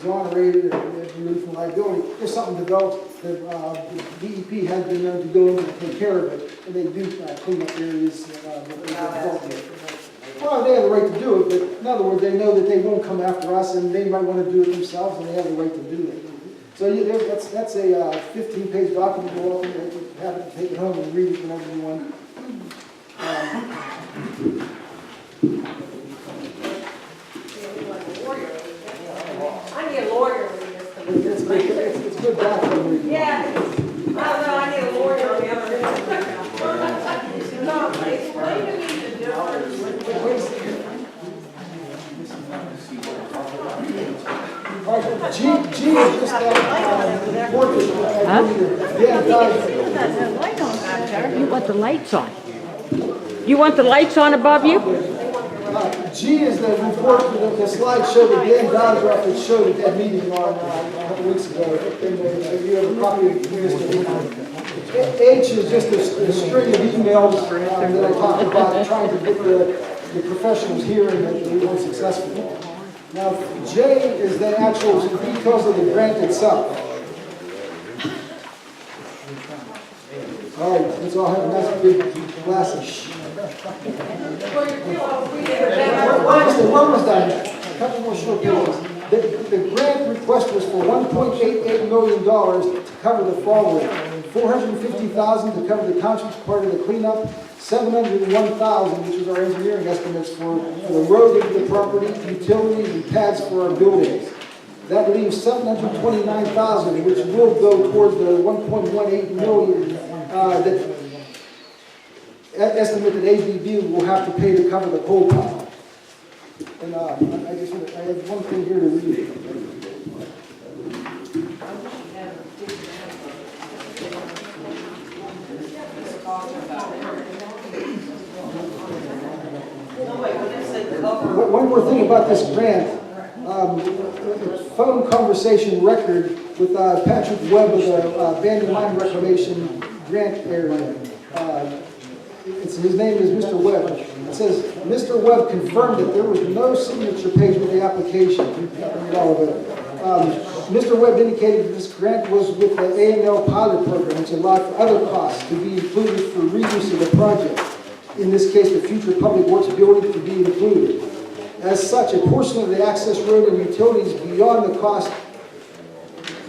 exonerated or removed from liability. If something develops, the DEP has been known to go in and take care of it, and they do clean up areas that they develop. Well, they have the right to do it, but in other words, they know that they won't come after us, and they might want to do it themselves, and they have the right to do it. So that's a 15-page document. Go up and have it, take it home and read it whenever you want. I need a lawyer with this. It's good background reading. Yeah. No, I need a lawyer on the other end. No, explain to me the difference. All right, G is just working. You want the lights on? You want the lights on above you? G is the report, the slide showed that Dan Dodger showed at that meeting on a couple weeks ago. And you have a copy of this. H is just a string of emails that I talked about trying to get the professionals here and that we weren't successful. Now, J is the actual details of the grant itself. All right, let's all have a nice big glass of we're almost done. A couple more short pages. The grant request was for $1.88 million to cover the following: $450,000 to cover the township's part of the cleanup, $701,000, which is our engineering estimates for the road into the property, utilities, and pads for our buildings. That leaves $729,000, which will go towards the $1.18 million that estimate that ABB will have to pay to cover the coal pile. And I have one thing here to read. One more thing about this grant. Phone conversation record with Patrick Webb of the Abandoned Mine Reclamation Grant Area. His name is Mr. Webb. It says, Mr. Webb confirmed that there was no signature page with the application. All of it. Mr. Webb indicated that this grant was with the A&L pilot program, which allowed for other costs to be included for reuse of the project. In this case, the future public works building to be included. As such, a portion of the access road and utilities beyond the cost.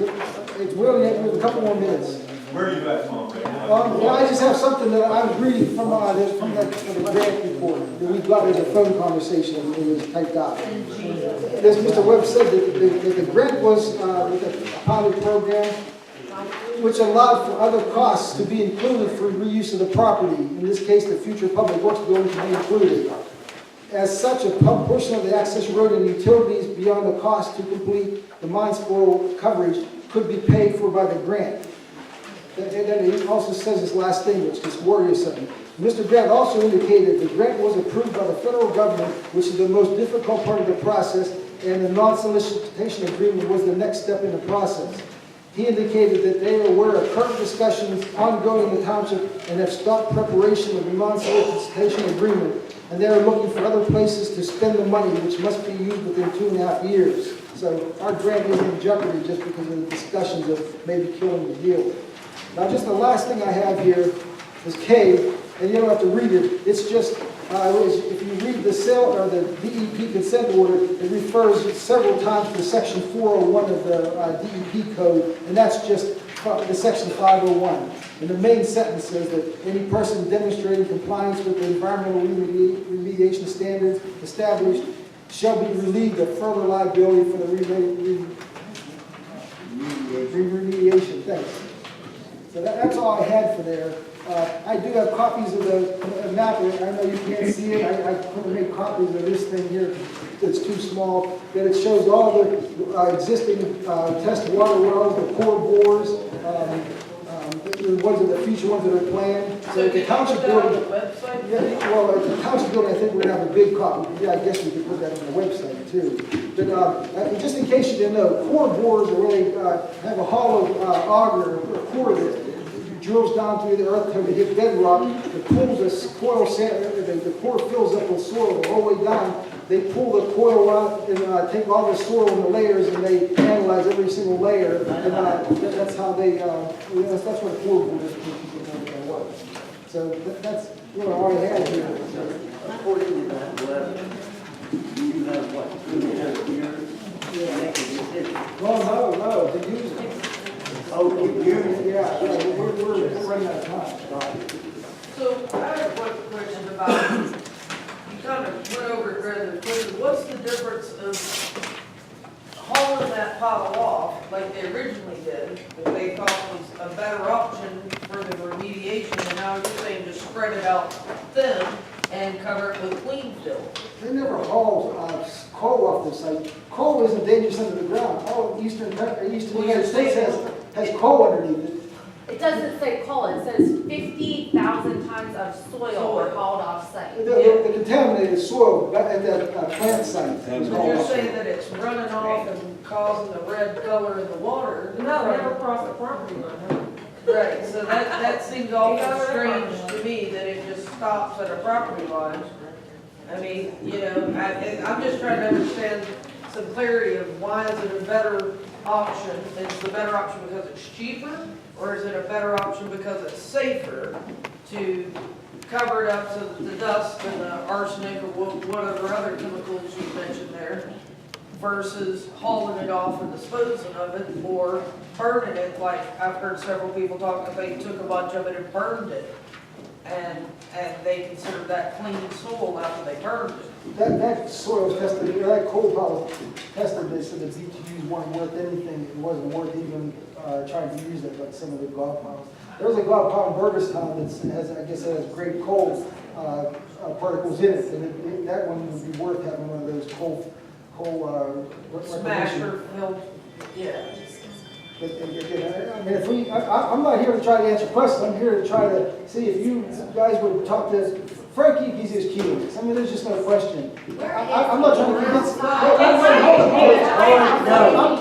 It's really a couple more minutes. Where are you at, Tom, right now? Well, I just have something that I was reading from the grant report that we got as a phone conversation and it was typed out. As Mr. Webb said, that the grant was with a pilot program which allowed for other costs to be included for reuse of the property. In this case, the future public works building to be included. As such, a portion of the access road and utilities beyond the cost to complete the mine spoil coverage could be paid for by the grant. And then he also says this last thing, which is worrisome. Mr. Grant also indicated the grant was approved by the federal government, which is the most difficult part of the process, and the non-solicitation agreement was the next step in the process. He indicated that they are aware of current discussions ongoing in the township and have stopped preparation of the non-solicitation agreement, and they are looking for other places to spend the money, which must be used within 2.5 years. So our grant is in jeopardy just because of the discussions of maybe killing the deal. Now, just the last thing I have here is K, and you don't have to read it. It's just, if you read the DEP consent order, it refers several times to section 401 of the DEP code, and that's just the section 501. And the main sentence says that any person demonstrating compliance with the environmental remediation standards established shall be relieved of further liability for the remediation. Thanks. So that's all I had for there. I do have copies of the map. I know you can't see it. I couldn't make copies of this thing here. It's too small. But it shows all the existing test water wells, the core bores, the ones of the future ones that are planned. So the township building. Yeah, well, the township building, I think we're going to have a big copy. Yeah, I guess we could put that on the website too. But just in case you didn't know, core bores are where they have a hollow auger or core that drills down through the earth to hit bedrock. It pulls the core fills up with soil the whole way down, they pull the coil out and take all the soil in the layers and they analyze every single layer. And that's how they, that's what a core board is. So that's what I already had here. According to that letter, you have what, 2.5 years to make a decision? No, to use it. Oh, you use it? Yeah, we're running out of time. So I have one question about, you kind of went over it rather quickly. What's the difference of hauling that pile off like they originally did, that they thought was a better option for the remediation, and now you're saying just spread it out thin and cover it with clean fill? They never hauled coal off the site. Coal isn't dangerous under the ground. All Eastern United States has coal underneath it. It doesn't say coal, it says 50,000 tons of soil were hauled off site. The contaminated soil at that plant site. So you're saying that it's running off and causing the red color in the water? No, never crossed the property line. Right, so that seems awful strange to me that it just stops at a property line. I mean, I'm just trying to understand some clarity of why is it a better option? Is it a better option because it's cheaper? Or is it a better option because it's safer to cover it up so that the dust and the arsenic or whatever other chemicals you mentioned there versus hauling it off and disposing of it or burning it, like I've heard several people talk that they took a bunch of it and burned it and they considered that clean soil after they burned it. That soil was tested, that coal pile was tested, they said the BTUs weren't worth anything. It wasn't worth even trying to use it like some of the golf piles. There's a golf pile in Burgerstown that has, I guess, it has great coal particles in it, and that one would be worth having one of those coal Smasher filled, yeah. But again, I mean, I'm not here to try to answer questions. I'm here to try to see if you guys would talk to Frankie. He's his keys. I mean, there's just no question. I'm not trying to convince.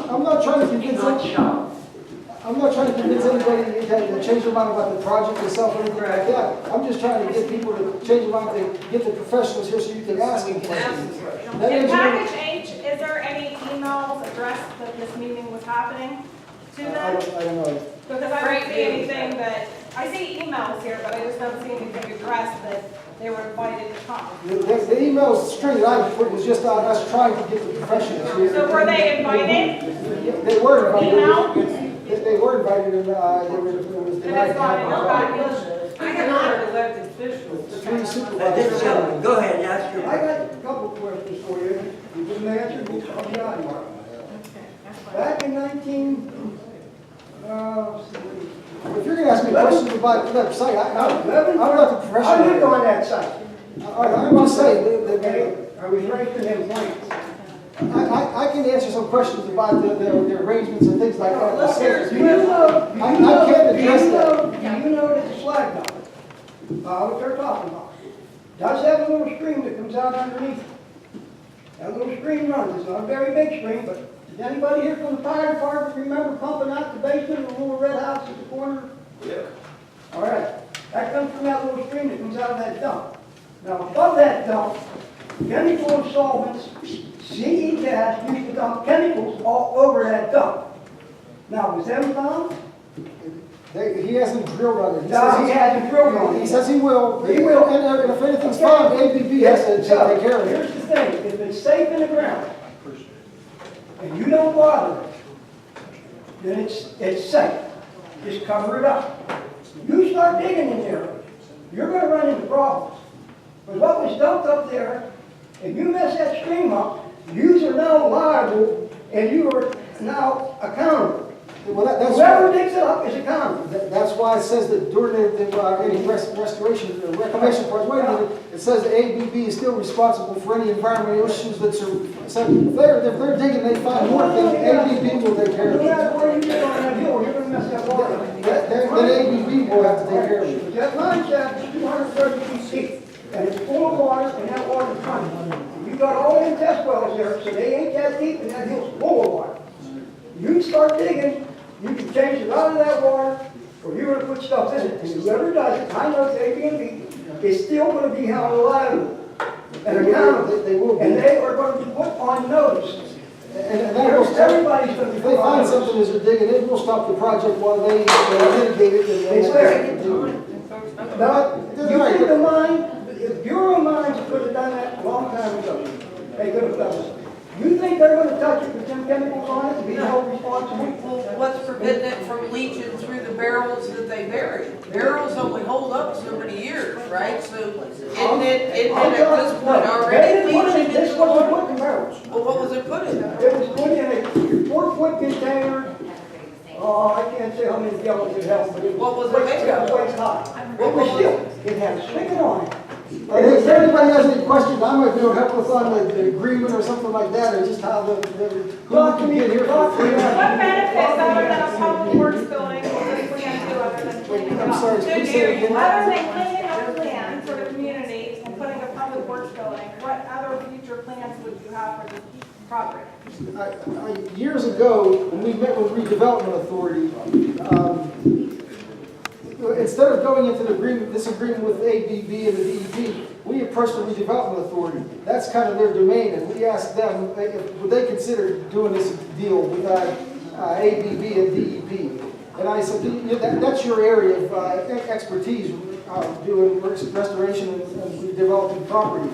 I'm not trying to convince. I'm not trying to convince anybody to change their mind about the project itself or anything like that. I'm just trying to get people to change their mind, to get the professionals here so you can ask them questions. In package H, is there any emails addressed that this meeting was happening to I them? don't know. Because I don't see anything that, I see emails here, but I just don't see anything addressed that they were invited to come. The email string that I put was just on us trying to get the professionals here. So were they invited? They were invited. Email? They were invited and it was denied. it's not in the package. I have heard elected officials. Three supervisors. Go ahead, ask your. I got a couple of questions for you. You didn't answer, I'll be out of here. Back in If you're going to ask me questions about that site, I'm not the professional. I lived on that site. I'm just saying, Okay, I was raised in them plants. I can answer some questions about the arrangements and things like that. Let's hear it. Do you know? I can't address that. Do you know that the slag dump, what they're talking about, does have a little stream that comes out underneath it? That little stream runs. It's not a very big stream, but does anybody here from the fire department remember pumping out the basement of the little red house at the corner? Yeah. All right. That comes from that little stream that comes out of that dump. Now, above that dump, chemical solvents, CE gas used to dump chemicals all over that dump. Now, was them found? He hasn't drilled on it. No, he hasn't drilled on it. He says he will. He will. And if anything's found, ABB has to take care of it. Here's the thing, if it's safe in the ground, and you don't bother it, then it's safe. Just cover it up. You start digging in there, you're gonna run into problems. But what was dumped up there, if you mess that stream up, you are now liable, and you are now accountable. Well, that's Whoever digs it up is accountable. That's why it says that during any restoration, the reclamation part, wait a minute, it says the ABB is still responsible for any environmental issues that so if they're digging, they find more things, ABB will take care of No it. matter where you get on that hill, you're gonna mess that water up. Then ABB will have to take care of it. That mine shaft is 230 feet deep, and it's full of water, and that water's running. You got all them test wells there, so they ain't that deep, and that hill's full of water. You start digging, you can change it out of that water, or you're gonna put stuff in it, and whoever does it, I know it's ABB, is still gonna be held liable. and accountable. They will be. And they are going to be put on notice. And that will stop, Everybody's going to be if put they on find notice. something as they're digging, it will stop the project while they mitigate it. It's there. Now, That's you right. think the mine, the Bureau of Mines could have done that a long time ago. They could have done it. You think they're going to touch it with them chemicals on it and be held responsible? Well, what's preventing it from leaching through the barrels that they bury? Barrels only hold up so many years, right? So, isn't it at this point already leaching into This the wasn't water? put in barrels. Well, what was it put in? It was put in a 4-foot container. Oh, I can't say how many gallons it held, but it was. What was it made of? Waist high. It was steel. It had a spigot on it. If anybody has any questions, I might be able to help us on the agreement or something like that, or just how who we can get here for free. What benefits other than a public works building will this plan do other than cleaning it I'm up? sorry, please say it again. Other than cleaning up the land for the community and putting a public works building, what other future plans would you have for this property? Years ago, when we met with Redevelopment Authority, instead of going into this agreement with ABB and the DEP, we approached the Redevelopment Authority. That's kind of their domain, and we asked them, would they consider doing this deal with ABB and DEP? And I said, that's your area of expertise, doing restoration and redeveloping property.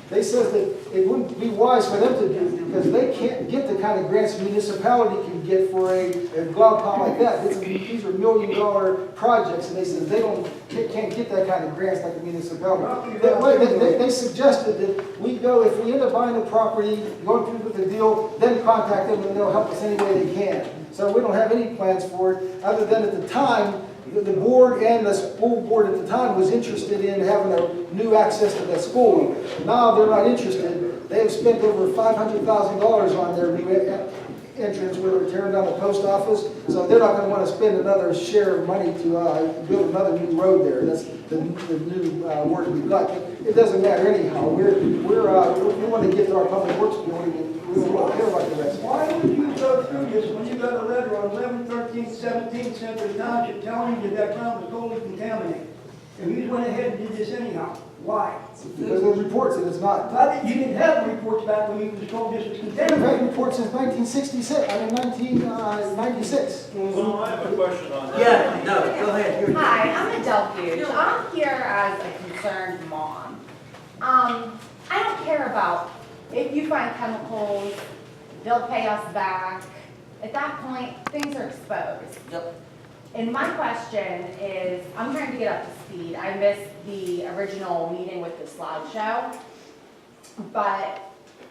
They said that it wouldn't be wise for them to do because they can't get the kind of grants a municipality can get for a glove pile like that. These are $1 million projects, and they said they can't get that kind of grants like a municipality. They suggested that we go, if we end up buying the property, going through with the deal, then contact them and they'll help us any way they can. So we don't have any plans for it, other than at the time, the board and the school board at the time was interested in having a new access to that school. Now they're not interested. They have spent over $500,000 on their new entrance where they're tearing down the post office. So they're not going to want to spend another share of money to build another new road there. That's the new word we've got. It doesn't matter anyhow. We want to get to our public works building and we don't care about the rest. Why would you go through this when you got a letter on 11/13/17 sent to the township telling you that ground was totally contaminated? And you went ahead and did this anyhow. Why? Because there's reports that it's not. You didn't have reports back when you was told this was We've contaminated. had reports since 1996. So I have a question on that. Yeah, no, go ahead. You're- Hi, I'm Adele Hughes. I'm here as a concerned mom. I don't care about if you find chemicals, they'll pay us back. At that point, things are exposed. Yep. And my question is, I'm trying to get up to speed. I missed the original meeting with the slideshow. But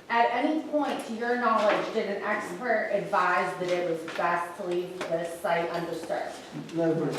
at any point, to your knowledge, did an expert advise that it was best to leave this site undisturbed? Never.